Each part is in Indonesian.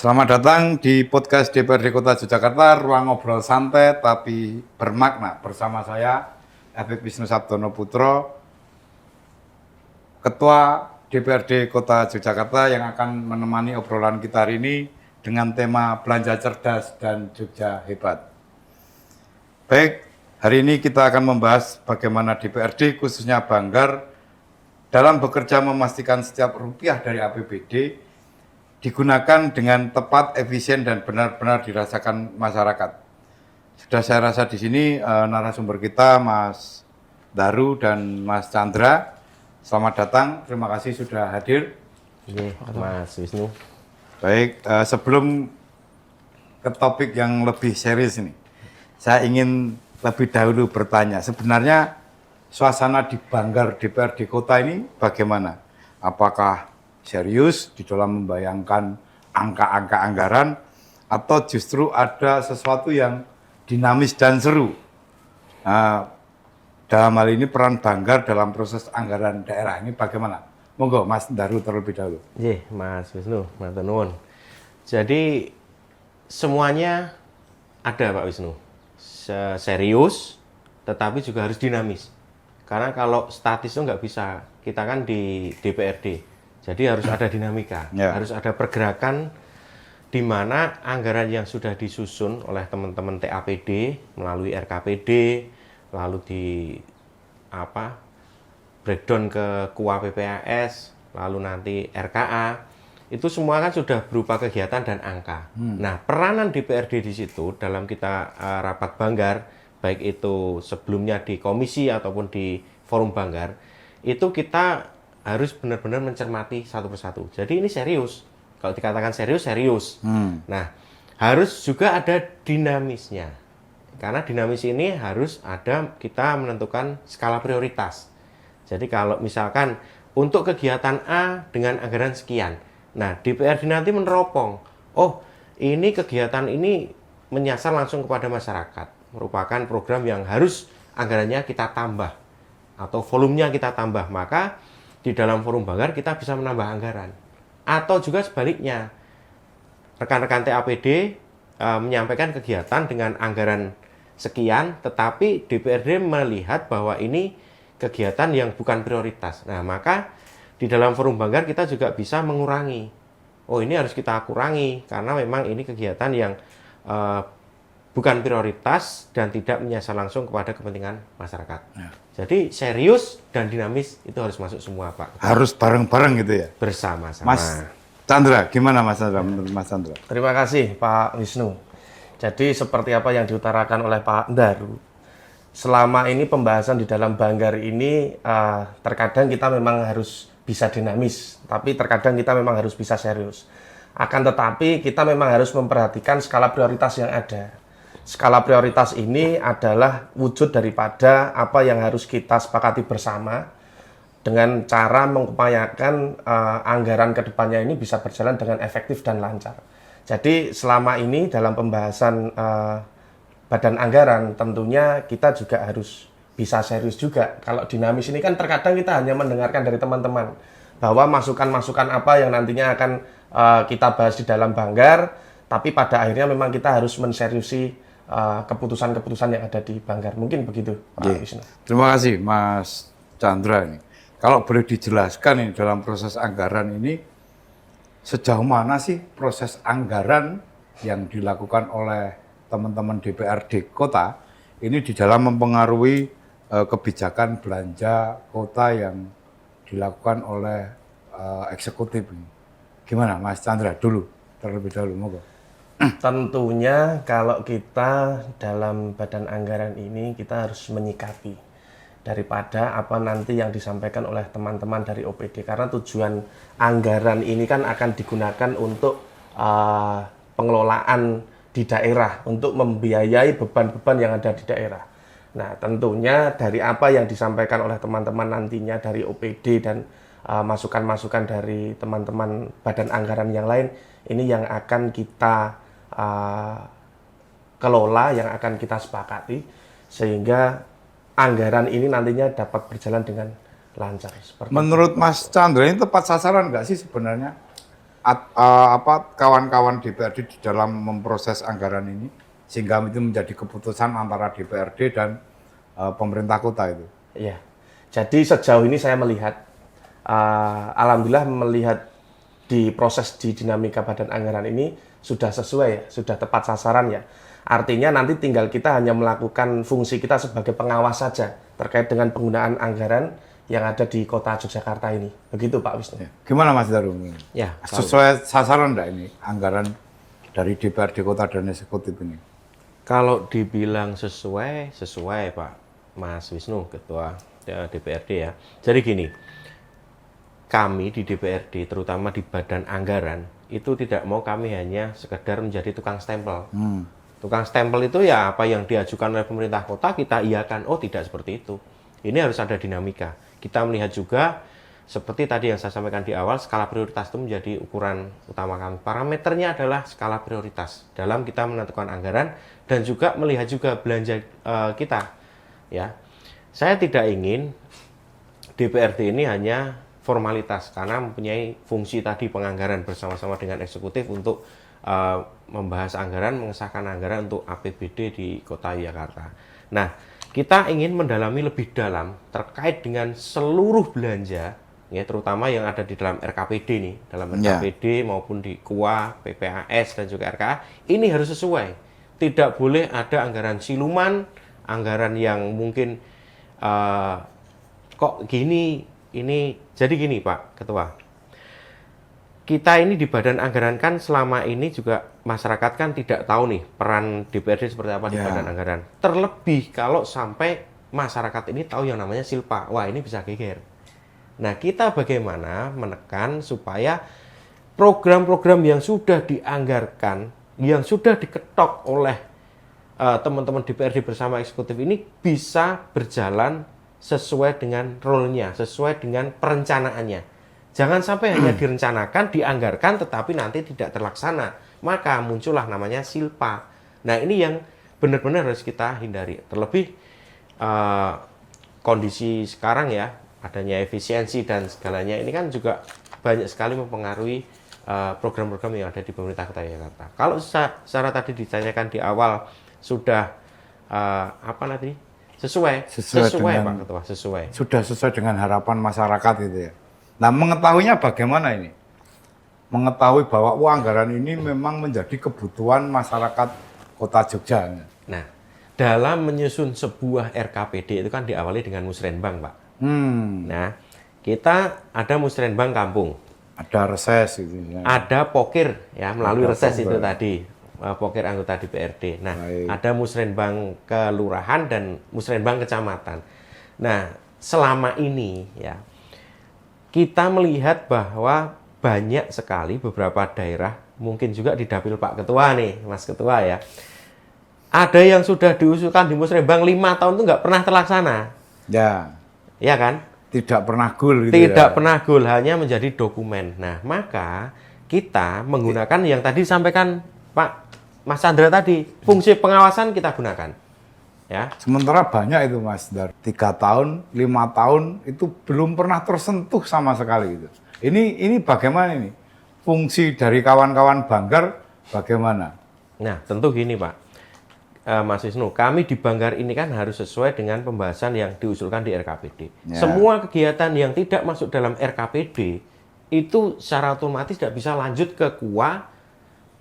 Selamat datang di podcast DPRD Kota Yogyakarta, ruang ngobrol santai tapi bermakna bersama saya, Habib Wisnu Sabtono Putro, Ketua DPRD Kota Yogyakarta yang akan menemani obrolan kita hari ini dengan tema belanja cerdas dan Jogja hebat. Baik, hari ini kita akan membahas bagaimana DPRD khususnya Banggar dalam bekerja memastikan setiap rupiah dari APBD digunakan dengan tepat, efisien, dan benar-benar dirasakan masyarakat. Sudah saya rasa di sini narasumber kita Mas Daru dan Mas Chandra. Selamat datang, terima kasih sudah hadir. Iya, Mas Wisnu. Baik, sebelum ke topik yang lebih serius ini, saya ingin lebih dahulu bertanya, sebenarnya suasana di Banggar DPRD Kota ini bagaimana? Apakah serius di dalam membayangkan angka-angka anggaran atau justru ada sesuatu yang dinamis dan seru? Nah, dalam hal ini peran Banggar dalam proses anggaran daerah ini bagaimana? Monggo Mas Daru terlebih dahulu. Iya, Mas Wisnu, matur nuwun. Jadi semuanya ada Pak Wisnu. Serius, tetapi juga harus dinamis. Karena kalau statis itu nggak bisa. Kita kan di DPRD. Jadi harus ada dinamika, harus ada pergerakan di mana anggaran yang sudah disusun oleh teman-teman TAPD melalui RKPD, lalu di breakdown ke KUA PPAS, lalu nanti RKA, itu semua kan sudah berupa kegiatan dan angka. Nah, peranan DPRD di situ dalam kita rapat Banggar, baik itu sebelumnya di komisi ataupun di forum Banggar, itu kita harus benar-benar mencermati satu persatu. Jadi ini serius. Kalau dikatakan serius, serius. Nah, harus juga ada dinamisnya. Karena dinamis ini harus ada kita menentukan skala prioritas. Jadi kalau misalkan untuk kegiatan A dengan anggaran sekian. Nah, DPRD nanti meneropong. Oh, ini kegiatan ini menyasar langsung kepada masyarakat. Merupakan program yang harus anggarannya kita tambah. Atau volumenya kita tambah. Maka di dalam forum Banggar kita bisa menambah anggaran. Atau juga sebaliknya, rekan-rekan TAPD menyampaikan kegiatan dengan anggaran sekian, tetapi DPRD melihat bahwa ini kegiatan yang bukan prioritas. Nah, maka di dalam forum Banggar kita juga bisa mengurangi. Oh, ini harus kita kurangi, karena memang ini kegiatan yang bukan prioritas dan tidak menyasar langsung kepada kepentingan masyarakat. Ya. Jadi serius dan dinamis itu harus masuk semua, Pak. Harus bareng-bareng gitu ya? Bersama-sama. Mas Chandra, gimana Mas Chandra, menurut Mas Chandra? Terima kasih Pak Wisnu. Jadi seperti apa yang diutarakan oleh Pak Daru, selama ini pembahasan di dalam Banggar ini terkadang kita memang harus bisa dinamis, tapi terkadang kita memang harus bisa serius. Akan tetapi kita memang harus memperhatikan skala prioritas yang ada. Skala prioritas ini adalah wujud daripada apa yang harus kita sepakati bersama dengan cara mengupayakan anggaran kedepannya ini bisa berjalan dengan efektif dan lancar. Jadi selama ini dalam pembahasan badan anggaran tentunya kita juga harus bisa serius juga. Kalau dinamis ini kan terkadang kita hanya mendengarkan dari teman-teman bahwa masukan-masukan apa yang nantinya akan kita bahas di dalam Banggar, tapi pada akhirnya memang kita harus menseriusi keputusan-keputusan yang ada di Banggar. Mungkin begitu, Pak Wisnu. Terima kasih, Mas Chandra ini. Kalau boleh dijelaskan ini dalam proses anggaran ini, sejauh mana sih proses anggaran yang dilakukan oleh teman-teman DPRD Kota ini di dalam mempengaruhi kebijakan belanja kota yang dilakukan oleh eksekutif ini. Gimana, Mas Chandra dulu, terlebih dahulu, moga. Tentunya kalau kita dalam badan anggaran ini kita harus menyikapi daripada apa nanti yang disampaikan oleh teman-teman dari OPD, karena tujuan anggaran ini kan akan digunakan untuk pengelolaan di daerah, untuk membiayai beban-beban yang ada di daerah. Nah, tentunya dari apa yang disampaikan oleh teman-teman nantinya dari OPD dan masukan-masukan dari teman-teman badan anggaran yang lain, ini yang akan kita kelola, yang akan kita sepakati sehingga anggaran ini nantinya dapat berjalan dengan lancar. Menurut Mas Chandra ini tepat sasaran nggak sih sebenarnya? kawan-kawan DPRD di dalam memproses anggaran ini sehingga itu menjadi keputusan antara DPRD dan pemerintah kota itu. Iya. Jadi sejauh ini saya melihat, alhamdulillah melihat di proses di dinamika badan anggaran ini sudah sesuai ya, sudah tepat sasaran ya. Artinya nanti tinggal kita hanya melakukan fungsi kita sebagai pengawas saja terkait dengan penggunaan anggaran yang ada di kota Yogyakarta ini. Begitu Pak Wisnu. Ya. Gimana Mas Darum? Ya, Sesuai sasaran enggak ini anggaran dari DPRD kota dan eksekutif ini? kalau dibilang sesuai Pak Mas Wisnu, Ketua DPRD ya. Jadi gini, kami di DPRD, terutama di badan anggaran, itu tidak mau kami hanya sekedar menjadi tukang stempel. Tukang stempel itu ya apa yang diajukan oleh pemerintah kota, kita iakan. Oh, tidak seperti itu. Ini harus ada dinamika. Kita melihat juga, seperti tadi yang saya sampaikan di awal, skala prioritas itu menjadi ukuran utama kami. Parameternya adalah skala prioritas dalam kita menentukan anggaran dan juga melihat juga belanja kita. Ya, saya tidak ingin DPRD ini hanya formalitas karena mempunyai fungsi tadi penganggaran bersama-sama dengan eksekutif untuk membahas anggaran, mengesahkan anggaran untuk APBD di Kota Yogyakarta. Nah, kita ingin mendalami lebih dalam terkait dengan seluruh belanja, ya terutama yang ada di dalam RKPD nih, dalam RKPD maupun di KUA, PPAS dan juga RKA, ini harus sesuai. Tidak boleh ada anggaran siluman, anggaran yang mungkin kok gini. Ini jadi gini Pak Ketua, kita ini di badan anggaran kan selama ini juga masyarakat kan tidak tahu nih peran DPRD seperti apa di badan anggaran. Terlebih kalau sampai masyarakat ini tahu yang namanya silpa, wah ini bisa geger. Nah kita bagaimana menekan supaya program-program yang sudah dianggarkan, yang sudah diketok oleh teman-teman DPRD bersama eksekutif ini bisa berjalan sesuai dengan role-nya, sesuai dengan perencanaannya. Jangan sampai hanya direncanakan, dianggarkan, tetapi nanti tidak terlaksana. Maka muncullah namanya silpa. Nah ini yang benar-benar harus kita hindari. Terlebih kondisi sekarang ya, adanya efisiensi dan segalanya, ini kan juga banyak sekali mempengaruhi program-program yang ada di pemerintah Kota Yogyakarta. Kalau secara tadi ditanyakan di awal, sudah apa nanti? Sesuai dengan, Pak Ketua, sesuai. Sudah sesuai dengan harapan masyarakat itu ya. Nah, mengetahuinya bagaimana ini? Mengetahui bahwa anggaran ini memang menjadi kebutuhan masyarakat Kota Jogja. Nah, dalam menyusun sebuah RKPD itu kan diawali dengan musrenbang, Pak. Nah, kita ada musrenbang kampung. Ada reses itu ya. Ada pokir ya, melalui reses itu tadi. Pokir anggota DPRD. Nah, ada musrenbang kelurahan dan musrenbang kecamatan. Nah, selama ini ya kita melihat bahwa banyak sekali beberapa daerah, mungkin juga di dapil Pak Ketua nih, Mas Ketua ya. Ada yang sudah diusulkan di musrenbang 5 tahun itu nggak pernah terlaksana. Ya. Ya kan? Tidak pernah goal gitu. Tidak pernah goal, hanya menjadi dokumen. Nah, maka kita menggunakan yang tadi disampaikan Pak Mas Chandra tadi, fungsi pengawasan kita gunakan. Ya. Sementara banyak itu Mas, dari 3 tahun, 5 tahun itu belum pernah tersentuh sama sekali gitu. Ini bagaimana ini? Fungsi dari kawan-kawan Banggar bagaimana? Nah, tentu gini Pak, Mas Wisnu, kami di Banggar ini kan harus sesuai dengan pembahasan yang diusulkan di RKPD. Ya. Semua kegiatan yang tidak masuk dalam RKPD itu secara otomatis tidak bisa lanjut ke KUA,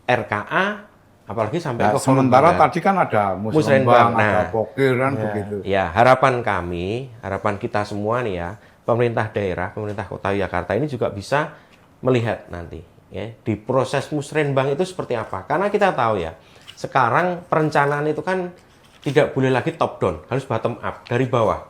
RKA, apalagi sampai ke sementara tadi kan ada musrenbang, ada pokiran begitu. Ya, harapan kami, harapan kita semua nih ya, pemerintah daerah, pemerintah Kota Yogyakarta ini juga bisa melihat nanti ya di proses musrenbang itu seperti apa. Karena kita tahu ya, sekarang perencanaan itu kan tidak boleh lagi top down, harus bottom up, dari bawah.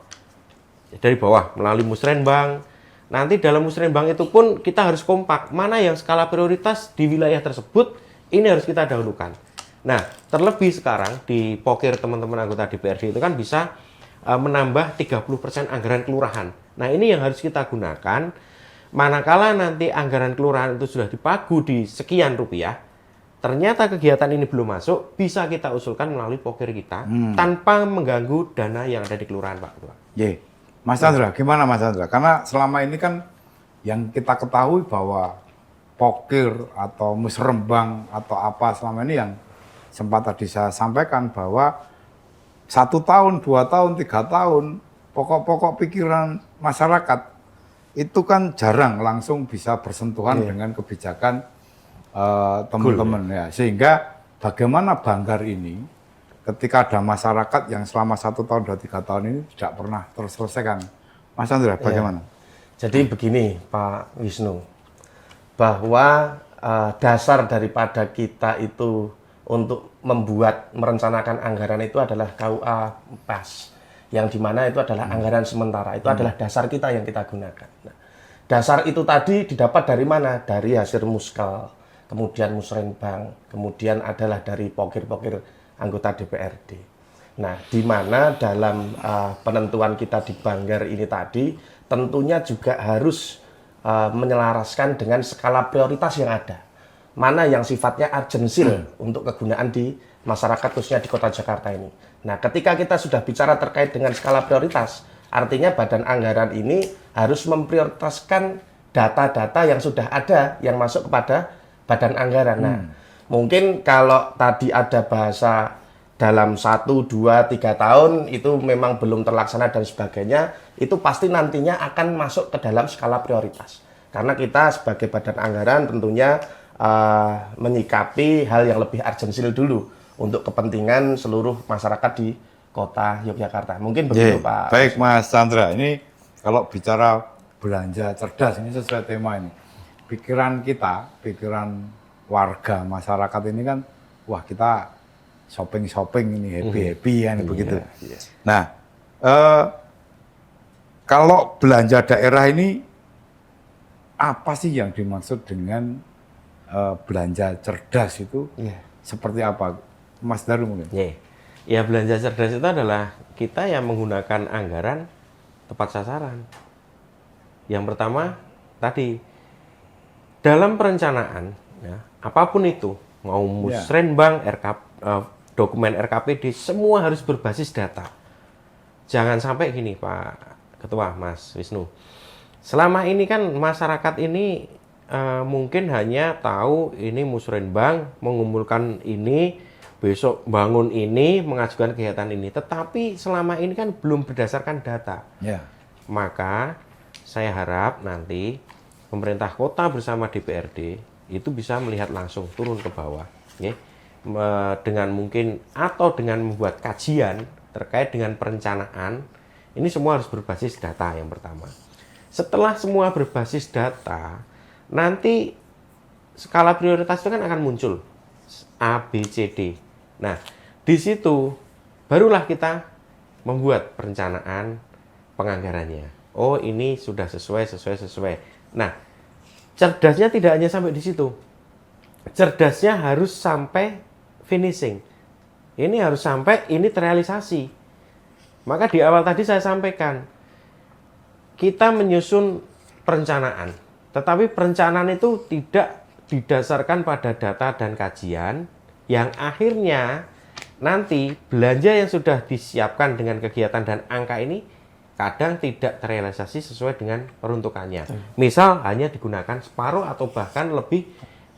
Dari bawah melalui musrenbang. Nanti dalam musrenbang itu pun kita harus kompak, mana yang skala prioritas di wilayah tersebut ini harus kita dahulukan. Nah, terlebih sekarang di pokir teman-teman anggota DPRD itu kan bisa menambah 30% anggaran kelurahan. Nah, ini yang harus kita gunakan. Manakala nanti anggaran kelurahan itu sudah dipagu di sekian rupiah, ternyata kegiatan ini belum masuk, bisa kita usulkan melalui pokir kita tanpa mengganggu dana yang ada di kelurahan, Pak Ketua. Ye. Mas Chandra, gimana Mas Chandra? Karena selama ini kan yang kita ketahui bahwa pokir atau musrembang atau apa selama ini yang sempat tadi saya sampaikan bahwa 1 tahun, 2 tahun, 3 tahun pokok-pokok pikiran masyarakat itu kan jarang langsung bisa bersentuhan dengan kebijakan teman-teman ya. Sehingga bagaimana Banggar ini ketika ada masyarakat yang selama 1 tahun, 2, 3 tahun ini tidak pernah terselesaikan. Mas Andra, bagaimana? Jadi begini Pak Wisnu, bahwa dasar daripada kita itu untuk merencanakan anggaran itu adalah KUA PAS, yang dimana itu adalah anggaran sementara, itu adalah dasar kita yang kita gunakan. Nah, dasar itu tadi didapat dari mana? Dari hasil muskel, kemudian musrenbang, kemudian adalah dari pokir-pokir anggota DPRD. Nah, di mana dalam penentuan kita di Banggar ini tadi, tentunya juga harus menyelaraskan dengan skala prioritas yang ada. Mana yang sifatnya urgensil untuk kegunaan di masyarakat khususnya di Kota Jakarta ini. Nah, ketika kita sudah bicara terkait dengan skala prioritas, artinya badan anggaran ini harus memprioritaskan data-data yang sudah ada yang masuk kepada badan anggaran. Nah, mungkin kalau tadi ada bahasa dalam 1, 2, 3 tahun itu memang belum terlaksana dan sebagainya, itu pasti nantinya akan masuk ke dalam skala prioritas. Karena kita sebagai badan anggaran tentunya menyikapi hal yang lebih urgensil dulu untuk kepentingan seluruh masyarakat di Kota Yogyakarta. Mungkin begitu Pak. Baik Mas Chandra, ini kalau bicara belanja cerdas ini sesuai tema ini. Pikiran kita, pikiran warga masyarakat ini kan, wah kita shopping ini happy kan begitu. Iya. Nah, kalau belanja daerah ini apa sih yang dimaksud dengan belanja cerdas itu? Seperti apa, Mas Daru mungkin? Ya, belanja cerdas itu adalah kita yang menggunakan anggaran tepat sasaran. Yang pertama tadi dalam perencanaan, ya, apapun itu, mau musrenbang, dokumen RKPD, semua harus berbasis data. Jangan sampai gini Pak Ketua, Mas Wisnu. Selama ini kan masyarakat ini mungkin hanya tahu ini musrenbang, mengumpulkan ini, besok bangun ini, mengajukan kegiatan ini. Tetapi selama ini kan belum berdasarkan data. Maka saya harap nanti pemerintah kota bersama DPRD itu bisa melihat langsung turun ke bawah. Dengan mungkin atau dengan membuat kajian terkait dengan perencanaan, ini semua harus berbasis data yang pertama. Setelah semua berbasis data, nanti skala prioritas itu kan akan muncul A, B, C, D. Nah, di situ barulah kita membuat perencanaan penganggarannya. Oh, ini sudah sesuai. Nah, cerdasnya tidak hanya sampai di situ. Cerdasnya harus sampai finishing. Ini harus sampai ini terrealisasi. Maka di awal tadi saya sampaikan, kita menyusun perencanaan. Tetapi perencanaan itu tidak didasarkan pada data dan kajian yang akhirnya nanti belanja yang sudah disiapkan dengan kegiatan dan angka ini kadang tidak terrealisasi sesuai dengan peruntukannya. Misal hanya digunakan separuh atau bahkan lebih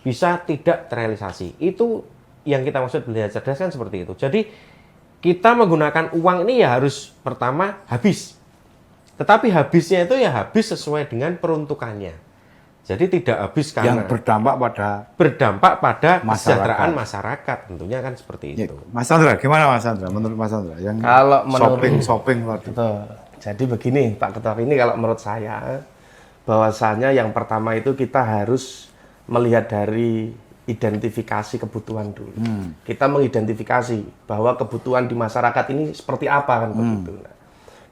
bisa tidak terrealisasi. Itu yang kita maksud belanja cerdas kan seperti itu. Jadi kita menggunakan uang ini ya harus pertama habis. Tetapi habisnya itu ya habis sesuai dengan peruntukannya. Jadi tidak habis karena yang berdampak pada kesejahteraan masyarakat, tentunya kan seperti itu. Mas Chandra, gimana Mas Chandra? Menurut Mas Chandra, yang kalau shopping tadi. Jadi begini Pak Ketua, ini kalau menurut saya bahwasanya yang pertama itu kita harus melihat dari identifikasi kebutuhan dulu. Kita mengidentifikasi bahwa kebutuhan di masyarakat ini seperti apa kan begitu. Nah,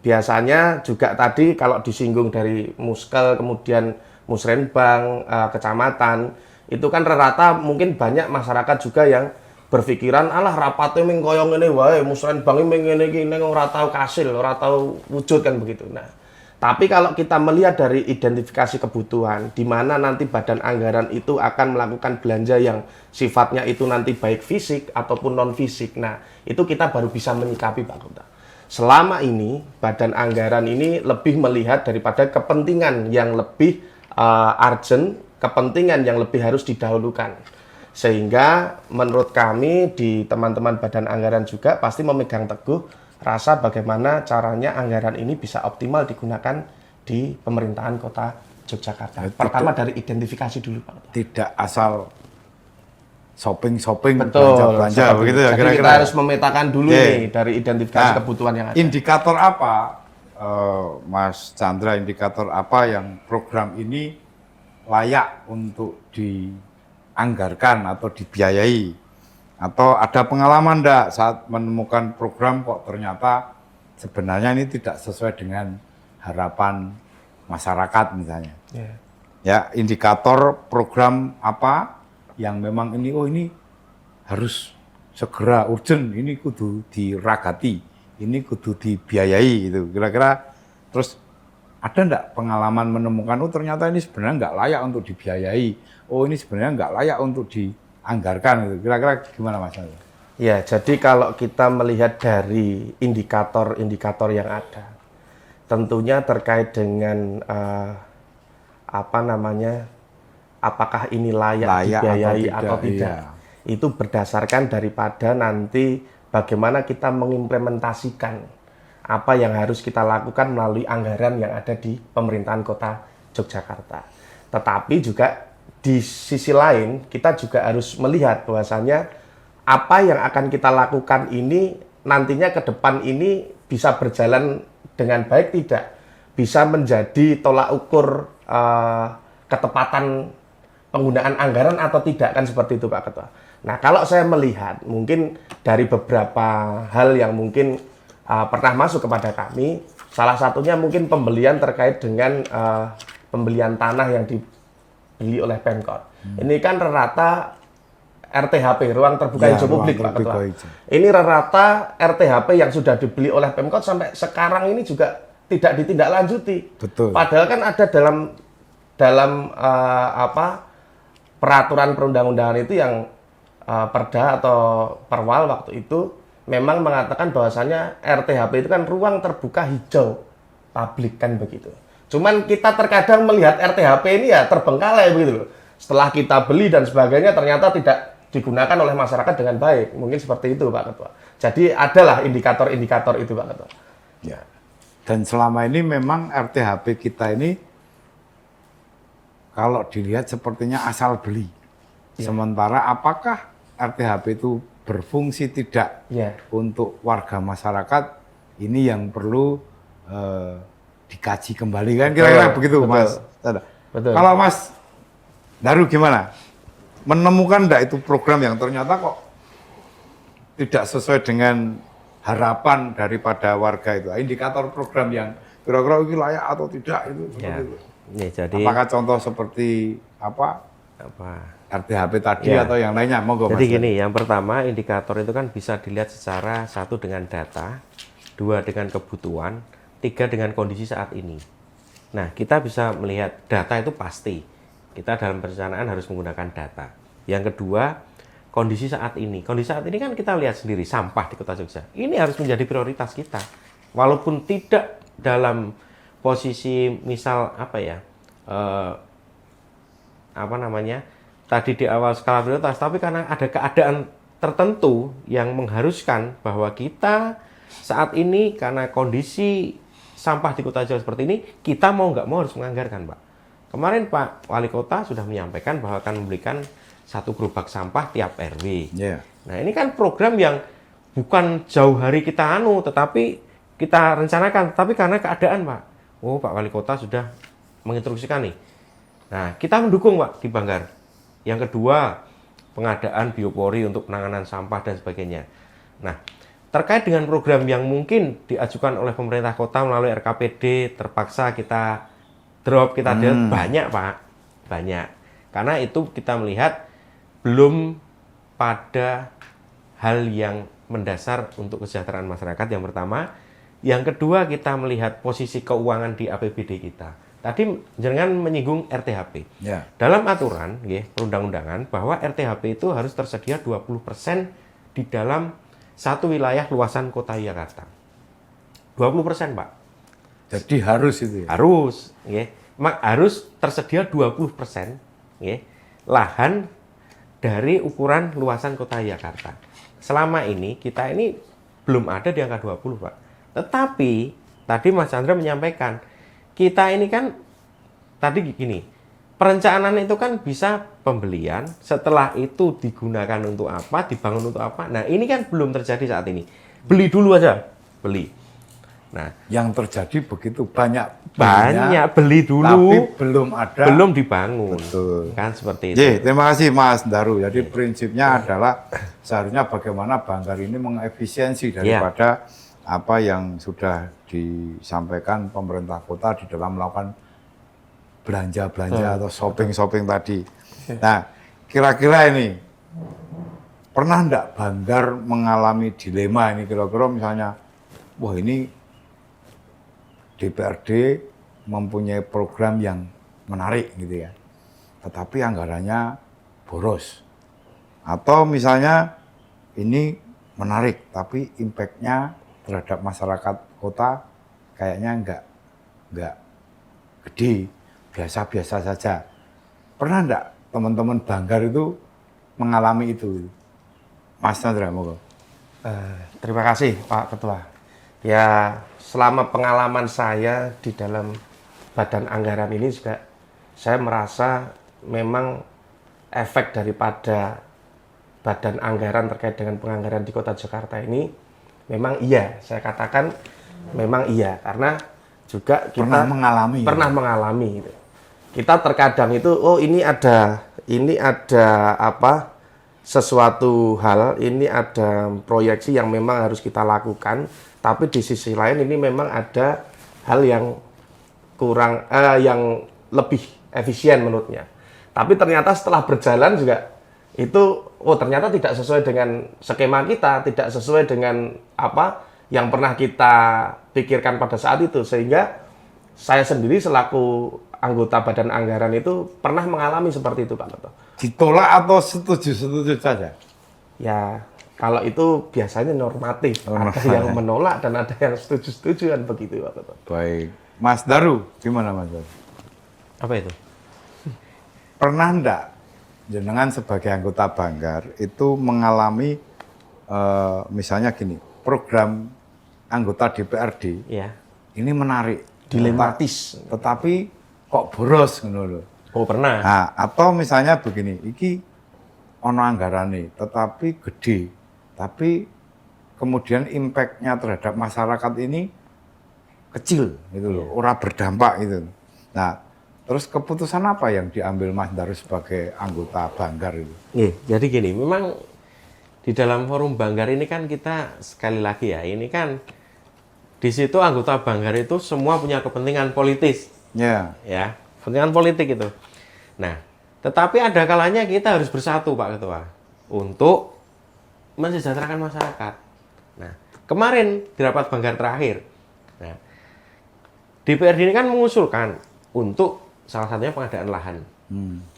biasanya juga tadi kalau disinggung dari muskel kemudian musrenbang, kecamatan, itu kan rata mungkin banyak masyarakat juga yang berpikiran alah rapatnya ming koyo ngene wae, musrenbang ngene iki ning ora tau kasil, ora tau wujud kan begitu. Nah, tapi kalau kita melihat dari identifikasi kebutuhan di mana nanti badan anggaran itu akan melakukan belanja yang sifatnya itu nanti baik fisik ataupun non fisik. Nah, itu kita baru bisa menyikapi Pak Kota. Selama ini badan anggaran ini lebih melihat daripada kepentingan yang lebih urgent kepentingan yang lebih harus didahulukan. Sehingga menurut kami di teman-teman Badan Anggaran juga pasti memegang teguh rasa bagaimana caranya anggaran ini bisa optimal digunakan di pemerintahan Kota Yogyakarta. Pertama dari identifikasi dulu, Pak. Tidak asal shopping, Betul, belanja begitu ya jadi kira-kira. kita harus memetakan dulu nih dari identifikasi kebutuhan yang ada. Indikator apa, Mas Chandra, indikator apa yang program ini layak untuk dianggarkan atau dibiayai? Atau ada pengalaman enggak saat menemukan program kok ternyata sebenarnya ini tidak sesuai dengan harapan masyarakat misalnya? Ya, indikator program apa yang memang ini, oh ini harus segera urgent, ini kudu diragati, ini kudu dibiayai gitu. Kira-kira terus ada enggak pengalaman menemukan, oh ternyata ini sebenarnya enggak layak untuk dibiayai, oh ini sebenarnya enggak layak untuk dianggarkan gitu. Kira-kira gimana Mas? Ya, jadi kalau kita melihat dari indikator-indikator yang ada, tentunya terkait dengan apakah ini layak dibiayai atau tidak. Iya. Itu berdasarkan daripada nanti bagaimana kita mengimplementasikan apa yang harus kita lakukan melalui anggaran yang ada di pemerintahan Kota Yogyakarta. Tetapi juga di sisi lain kita juga harus melihat bahwasannya apa yang akan kita lakukan ini nantinya ke depan ini bisa berjalan dengan baik tidak, bisa menjadi tolak ukur ketepatan penggunaan anggaran atau tidak, kan seperti itu Pak Ketua. Nah, kalau saya melihat mungkin dari beberapa hal yang mungkin pernah masuk kepada kami, salah satunya mungkin pembelian terkait dengan pembelian tanah yang dibeli oleh Pemkot. Ini kan rata RTHP, ruang terbuka hijau publik Pak Ketua. Ini rata RTHP yang sudah dibeli oleh Pemkot sampai sekarang ini juga tidak ditindaklanjuti. Betul. Padahal kan ada dalam peraturan perundang-undangan itu yang perda atau perwal waktu itu memang mengatakan bahwasannya RTHP itu kan ruang terbuka hijau publik kan begitu. Cuman kita terkadang melihat RTHP ini ya terbengkalai begitu loh. Setelah kita beli dan sebagainya ternyata tidak digunakan oleh masyarakat dengan baik. Mungkin seperti itu Pak Ketua. Jadi adalah indikator-indikator itu Pak Ketua. Ya. Dan selama ini memang RTHP kita ini kalau dilihat sepertinya asal beli. Sementara apakah RTHP itu berfungsi tidak untuk warga masyarakat, ini yang perlu dikaji kembali kan kira-kira begitu Mas. Betul. Kalau Mas Daru gimana? Menemukan enggak itu program yang ternyata kok tidak sesuai dengan harapan daripada warga itu? Indikator program yang kira-kira ini layak atau tidak itu seperti itu. Ya, jadi apakah contoh seperti apa RTHP tadi atau yang lainnya? Monggo Jadi Mas. gini, yang pertama indikator itu kan bisa dilihat secara satu dengan data, dua dengan kebutuhan, tiga dengan kondisi saat ini. Nah, kita bisa melihat data itu pasti. Kita dalam perencanaan harus menggunakan data. Yang kedua, kondisi saat ini. Kondisi saat ini kan kita lihat sendiri sampah di Kota Jogja. Ini harus menjadi prioritas kita. Walaupun tidak dalam posisi misal tadi di awal skala prioritas, tapi karena ada keadaan tertentu yang mengharuskan bahwa kita saat ini karena kondisi sampah di Kota Jogja seperti ini, kita mau nggak mau harus menganggarkan, Pak. Kemarin Pak Wali Kota sudah menyampaikan bahwa akan memberikan 1 gerobak sampah tiap RW. Nah, ini kan program yang bukan jauh hari kita tetapi kita rencanakan, tapi karena keadaan, Pak. Oh, Pak Wali Kota sudah menginstruksikan nih. Nah, kita mendukung, Pak, di Banggar. Yang kedua, pengadaan biopori untuk penanganan sampah dan sebagainya. Nah, terkait dengan program yang mungkin diajukan oleh pemerintah kota melalui RKPD, terpaksa kita drop, banyak, Pak. Banyak. Karena itu kita melihat belum pada hal yang mendasar untuk kesejahteraan masyarakat yang pertama. Yang kedua, kita melihat posisi keuangan di APBD kita. Tadi jangan menyinggung RTHP. Dalam aturan perundang-undangan bahwa RTHP itu harus tersedia 20% di dalam satu wilayah luasan Kota Yogyakarta. 20%, Pak. Jadi harus itu ya? Harus. Harus tersedia 20% nggih, lahan dari ukuran luasan kota Jakarta. Selama ini kita ini belum ada di angka 20, Pak. Tetapi tadi Mas Chandra menyampaikan, kita ini kan tadi gini, perencanaan itu kan bisa pembelian, setelah itu digunakan untuk apa, dibangun untuk apa. Nah, ini kan belum terjadi saat ini. Beli dulu aja, beli. Nah, yang terjadi begitu banyak beli dulu, tapi belum ada, belum dibangun. Betul. Kan seperti itu. Ye, terima kasih Mas Daru. Jadi prinsipnya adalah seharusnya bagaimana Banggar ini mengefisiensi daripada apa yang sudah disampaikan pemerintah kota di dalam melakukan belanja-belanja atau shopping-shopping tadi. Nah, kira-kira ini pernah enggak Banggar mengalami dilema ini kira-kira misalnya, wah ini DPRD mempunyai program yang menarik gitu ya, tetapi anggarannya boros. Atau misalnya ini menarik, tapi impact-nya terhadap masyarakat kota kayaknya enggak gede, biasa-biasa saja. Pernah enggak teman-teman Banggar itu mengalami itu? Mas Chandra, moga. Terima kasih Pak Ketua. Ya, selama pengalaman saya di dalam badan anggaran ini juga, saya merasa memang efek daripada badan anggaran terkait dengan penganggaran di Kota Jakarta ini memang iya, saya katakan memang iya, karena juga kita pernah mengalami gitu. Kita terkadang itu, oh ini ada apa, sesuatu hal, ini ada proyeksi yang memang harus kita lakukan, tapi di sisi lain ini memang ada hal yang kurang, yang lebih efisien menurutnya. Tapi ternyata setelah berjalan juga itu, oh ternyata tidak sesuai dengan skema kita, tidak sesuai dengan apa yang pernah kita pikirkan pada saat itu, sehingga saya sendiri selaku anggota badan anggaran itu pernah mengalami seperti itu Pak Ketua. Ditolak atau setuju-setuju saja? Ya, kalau itu biasanya normatif. Ada yang menolak dan ada yang setuju-setuju kan begitu Pak Ketua. Baik. Mas Daru, gimana Mas Daru? Apa itu? Pernah enggak jenengan sebagai anggota Banggar itu mengalami misalnya gini, program anggota DPRD Ya. ini menarik, Dilematis. tetapi kok boros ngono lho. Oh pernah. Nah, atau misalnya begini, iki ono anggarane tetapi gede, tapi kemudian impact-nya terhadap masyarakat ini kecil gitu loh, ora berdampak gitu. Nah, terus keputusan apa yang diambil Mas Daru sebagai anggota Banggar itu? Jadi gini, memang di dalam forum Banggar ini kan kita sekali lagi ya, ini kan di situ anggota Banggar itu semua punya kepentingan politis. Ya. Ya, kepentingan politik itu. Nah, tetapi ada kalanya kita harus bersatu Pak Ketua untuk mensejahterakan masyarakat. Nah, kemarin di rapat Banggar terakhir, nah, DPRD ini kan mengusulkan untuk salah satunya pengadaan lahan.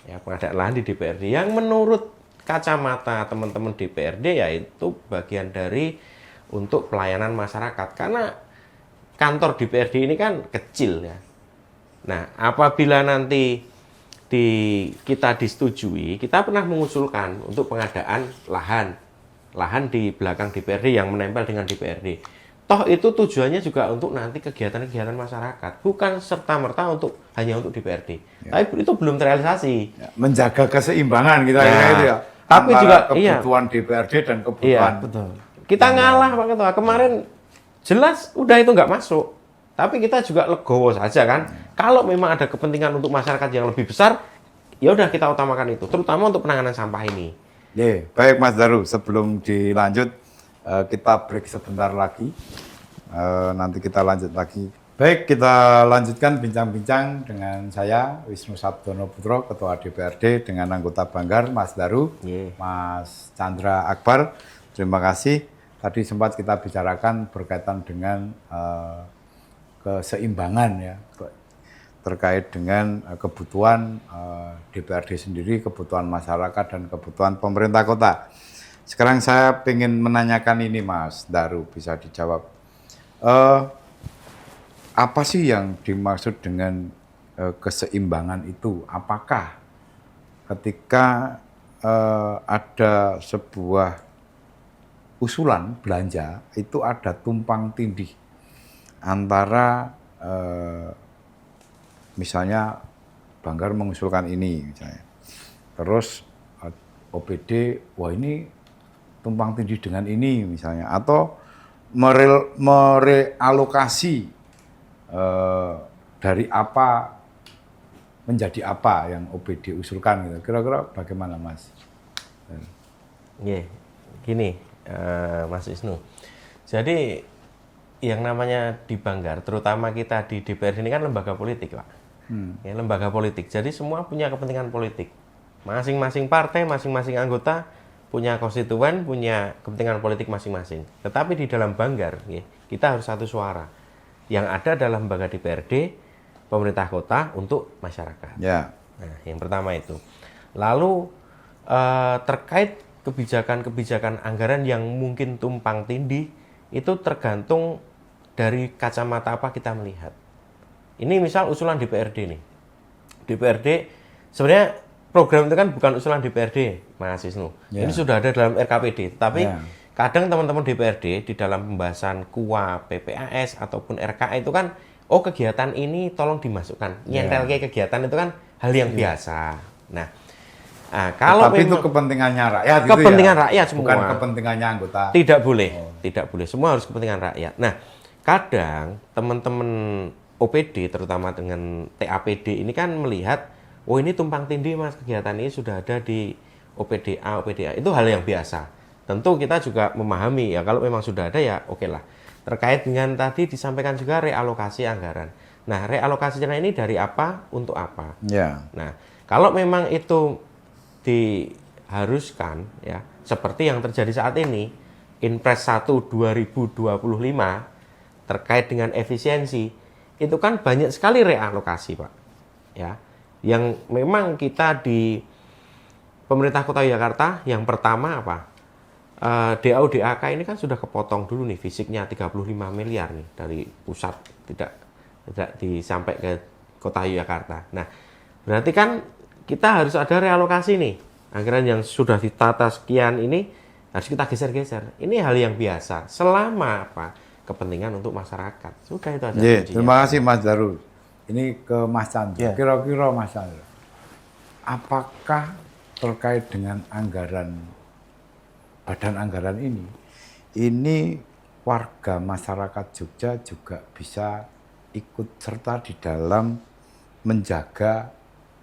Ya, pengadaan lahan di DPRD yang menurut kacamata teman-teman DPRD yaitu bagian dari untuk pelayanan masyarakat. Karena kantor DPRD ini kan kecil ya. Nah, apabila nanti kita disetujui, kita pernah mengusulkan untuk pengadaan lahan di belakang DPRD yang menempel dengan DPRD. Toh itu tujuannya juga untuk nanti kegiatan-kegiatan masyarakat, bukan serta-merta hanya untuk DPRD. Ya. Tapi itu belum terrealisasi. Ya, menjaga keseimbangan kita itu ya. Tapi juga kebutuhan DPRD dan kebutuhan. Iya, betul. Kita ngalah Pak Ketua. Kemarin jelas udah itu nggak masuk. Tapi kita juga legowo saja kan. Kalau memang ada kepentingan untuk masyarakat yang lebih besar, ya udah kita utamakan itu, terutama untuk penanganan sampah ini. Baik Mas Daru, sebelum dilanjut kita break sebentar lagi. Nanti kita lanjut lagi. Baik, kita lanjutkan bincang-bincang dengan saya Wisnu Sabdono Putro, Ketua DPRD, dengan anggota Banggar Mas Daru, Mas Chandra Akbar. Terima kasih. Tadi sempat kita bicarakan berkaitan dengan keseimbangan ya, terkait dengan kebutuhan DPRD sendiri, kebutuhan masyarakat dan kebutuhan pemerintah kota. Sekarang saya ingin menanyakan ini Mas Daru, bisa dijawab. Apa sih yang dimaksud dengan keseimbangan itu? Apakah ketika ada sebuah usulan belanja, itu ada tumpang tindih antara misalnya Banggar mengusulkan ini misalnya. Terus OPD, wah ini tumpang tindih dengan ini misalnya, atau merealokasi dari apa menjadi apa yang OPD usulkan gitu. Kira-kira bagaimana Mas? Gini Mas Wisnu. Jadi yang namanya di Banggar, terutama kita di DPRD ini kan lembaga politik, Pak. Ya, lembaga politik. Jadi semua punya kepentingan politik. Masing-masing partai, masing-masing anggota punya konstituen, punya kepentingan politik masing-masing. Tetapi di dalam Banggar, kita harus satu suara. Yang ada adalah lembaga DPRD, pemerintah kota untuk masyarakat. Ya. Nah, yang pertama itu. Lalu terkait kebijakan-kebijakan anggaran yang mungkin tumpang tindih, itu tergantung dari kacamata apa kita melihat. Ini misal usulan DPRD nih. DPRD sebenarnya program itu kan bukan usulan DPRD, Mas Wisnu. Yeah. Ini sudah ada dalam RKPD. Tapi Yeah. kadang teman-teman DPRD di dalam pembahasan KUA, PPAS ataupun RKA itu kan, oh kegiatan ini tolong dimasukkan. Nyentel kayak kegiatan itu kan hal yang biasa. Nah, kalau tapi itu memang kepentingannya rakyat, kepentingan gitu ya? rakyat semua. Bukan kepentingannya anggota. Tidak boleh, tidak boleh. Semua harus kepentingan rakyat. Nah, kadang teman-teman OPD, terutama dengan TAPD ini kan melihat, oh ini tumpang tindih Mas, kegiatan ini sudah ada di OPDA. Itu hal yang biasa. Tentu kita juga memahami ya, kalau memang sudah ada ya oke lah. Terkait dengan tadi disampaikan juga realokasi anggaran. Nah, realokasinya ini dari apa, untuk apa? Ya. Nah, kalau memang itu diharuskan ya, seperti yang terjadi saat ini, Inpres 1 2025 terkait dengan efisiensi, itu kan banyak sekali realokasi, Pak. Ya. Yang memang kita di pemerintah Kota Yogyakarta, yang pertama apa? DAU DAK ini kan sudah kepotong dulu nih, fisiknya 35 miliar nih dari pusat, tidak disampai ke Kota Yogyakarta. Nah, berarti kan kita harus ada realokasi nih. Anggaran yang sudah ditata sekian ini harus kita geser-geser. Ini hal yang biasa. Selama apa? Kepentingan untuk masyarakat. Sudah itu aja. Yeah, terima kasih Mas Darul. Ini ke Mas Chandra. Yeah. Kira-kira Mas Chandra, apakah terkait dengan anggaran, badan anggaran ini warga masyarakat Jogja juga bisa ikut serta di dalam menjaga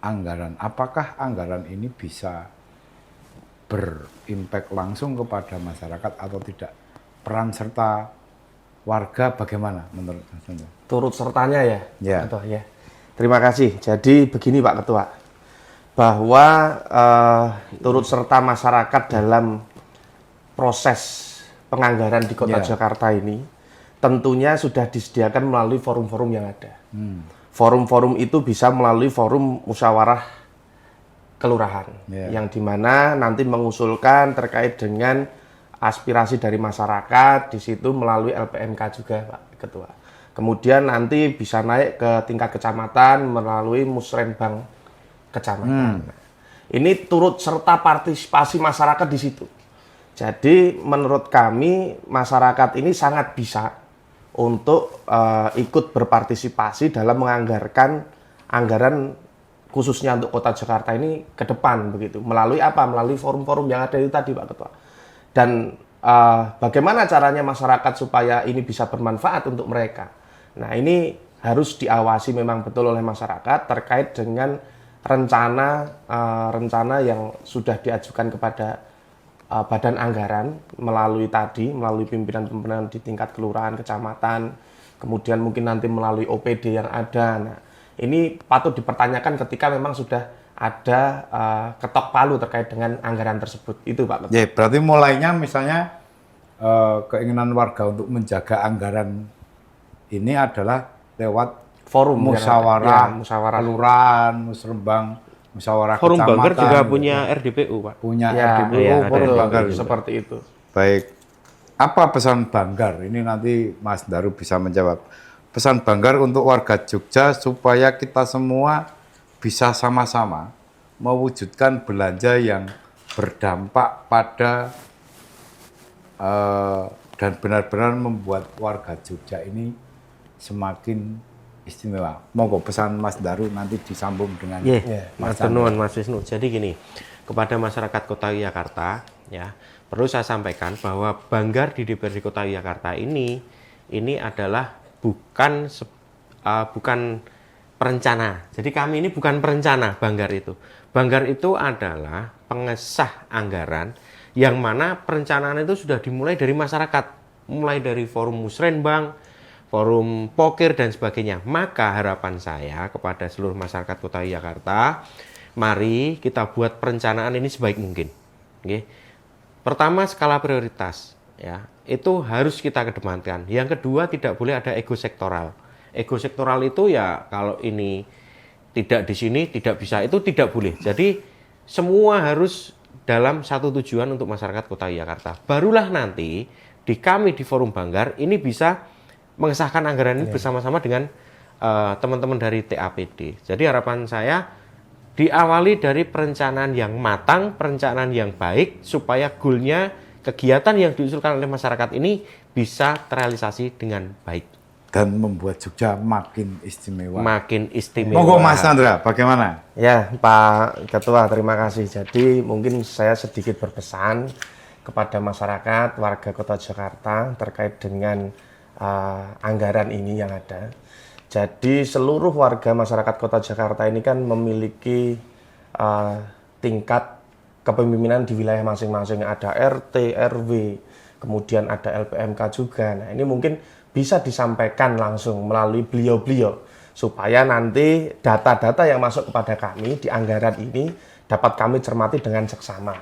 anggaran? Apakah anggaran ini bisa berimpact langsung kepada masyarakat atau tidak? Peran serta warga bagaimana menurut Mas Chandra? Turut sertanya ya, Ya. Ketua, ya. Terima kasih. Jadi begini Pak Ketua, bahwa turut serta masyarakat dalam proses penganggaran di Kota Jakarta ini tentunya sudah disediakan melalui forum-forum yang ada. Forum-forum itu bisa melalui forum musyawarah kelurahan, yang dimana nanti mengusulkan terkait dengan aspirasi dari masyarakat, di situ melalui LPMK juga Pak Ketua. Kemudian nanti bisa naik ke tingkat kecamatan melalui musrenbang kecamatan. Ini turut serta partisipasi masyarakat di situ. Jadi menurut kami masyarakat ini sangat bisa untuk ikut berpartisipasi dalam menganggarkan anggaran khususnya untuk Kota Jakarta ini ke depan begitu. Melalui apa? Melalui forum-forum yang ada itu tadi Pak Ketua. Dan bagaimana caranya masyarakat supaya ini bisa bermanfaat untuk mereka? Nah, ini harus diawasi memang betul oleh masyarakat terkait dengan rencana yang sudah diajukan kepada badan anggaran melalui pimpinan-pimpinan di tingkat kelurahan, kecamatan, kemudian mungkin nanti melalui OPD yang ada. Nah, ini patut dipertanyakan ketika memang sudah ada ketok palu terkait dengan anggaran tersebut. Itu Pak Ketua. Ya, berarti mulainya misalnya keinginan warga untuk menjaga anggaran ini adalah lewat Forum musyawarah, musyawarah kelurahan, musrembang, musyawarah Forum kecamatan. Banggar juga gitu. punya RDPU, Pak. Punya ya, RDPU, ya, Forum betul, Banggar. seperti itu. Baik. Apa pesan Banggar? Ini nanti Mas Daru bisa menjawab. Pesan Banggar untuk warga Jogja supaya kita semua bisa sama-sama mewujudkan belanja yang berdampak pada dan benar-benar membuat warga Jogja ini semakin istimewa. Monggo pesan Mas Daru nanti disambung dengan Mas Nuwun, Mas Wisnu. Jadi gini, kepada masyarakat Kota Yogyakarta, ya perlu saya sampaikan bahwa Banggar di DPRD Kota Yogyakarta ini adalah bukan perencana. Jadi kami ini bukan perencana Banggar itu. Banggar itu adalah pengesah anggaran yang mana perencanaan itu sudah dimulai dari masyarakat, mulai dari forum musrenbang, forum pokir dan sebagainya. Maka harapan saya kepada seluruh masyarakat Kota Yogyakarta, mari kita buat perencanaan ini sebaik mungkin. Oke. Pertama, skala prioritas, ya itu harus kita kedepankan. Yang kedua, tidak boleh ada ego sektoral. Ego sektoral itu ya kalau ini tidak di sini tidak bisa, itu tidak boleh. Jadi semua harus dalam satu tujuan untuk masyarakat Kota Yogyakarta. Barulah nanti kami di Forum Banggar ini bisa mengesahkan anggaran ini bersama-sama dengan teman-teman dari TAPD. Jadi harapan saya diawali dari perencanaan yang matang, perencanaan yang baik, supaya goalnya kegiatan yang diusulkan oleh masyarakat ini bisa terrealisasi dengan baik. Dan membuat Jogja makin istimewa. Makin istimewa. Monggo Mas Chandra, bagaimana? Ya, Pak Ketua, terima kasih. Jadi mungkin saya sedikit berpesan kepada masyarakat, warga Kota Jakarta terkait dengan anggaran ini yang ada. Jadi seluruh warga masyarakat Kota Jakarta ini kan memiliki tingkat kepemimpinan di wilayah masing-masing. Ada RT, RW, kemudian ada LPMK juga. Nah, ini mungkin bisa disampaikan langsung melalui beliau-beliau supaya nanti data-data yang masuk kepada kami di anggaran ini dapat kami cermati dengan seksama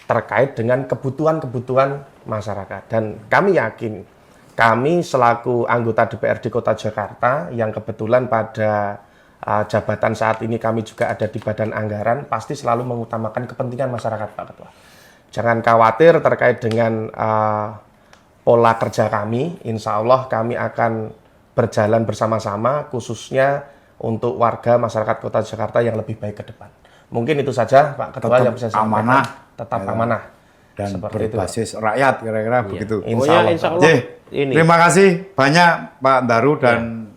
terkait dengan kebutuhan-kebutuhan masyarakat. Dan kami yakin kami selaku anggota DPRD Kota Jakarta yang kebetulan pada jabatan saat ini kami juga ada di Badan Anggaran, pasti selalu mengutamakan kepentingan masyarakat, Pak Ketua. Jangan khawatir terkait dengan pola kerja kami, insya Allah kami akan berjalan bersama-sama, khususnya untuk warga masyarakat Kota Jakarta yang lebih baik ke depan. Mungkin itu saja Pak Ketua yang bisa saya sampaikan. Amanah. Tetap amanah. Dan seperti berbasis rakyat, kira-kira begitu. Insya Allah. Ini. Terima kasih banyak Pak Daru dan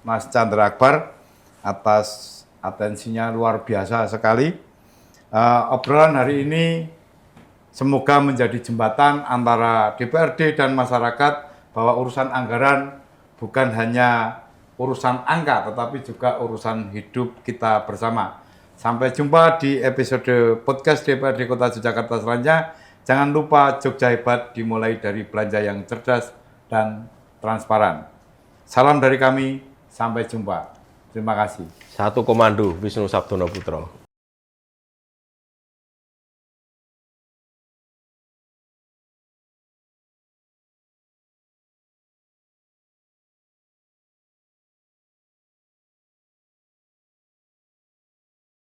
Mas Chandra Akbar atas atensinya, luar biasa sekali. Obrolan hari ini semoga menjadi jembatan antara DPRD dan masyarakat bahwa urusan anggaran bukan hanya urusan angka, tetapi juga urusan hidup kita bersama. Sampai jumpa di episode podcast DPRD Kota Yogyakarta selanjutnya. Jangan lupa Jogja Hebat dimulai dari belanja yang cerdas dan transparan. Salam dari kami, sampai jumpa. Terima kasih. Satu komando Wisnu Sabtono Putro.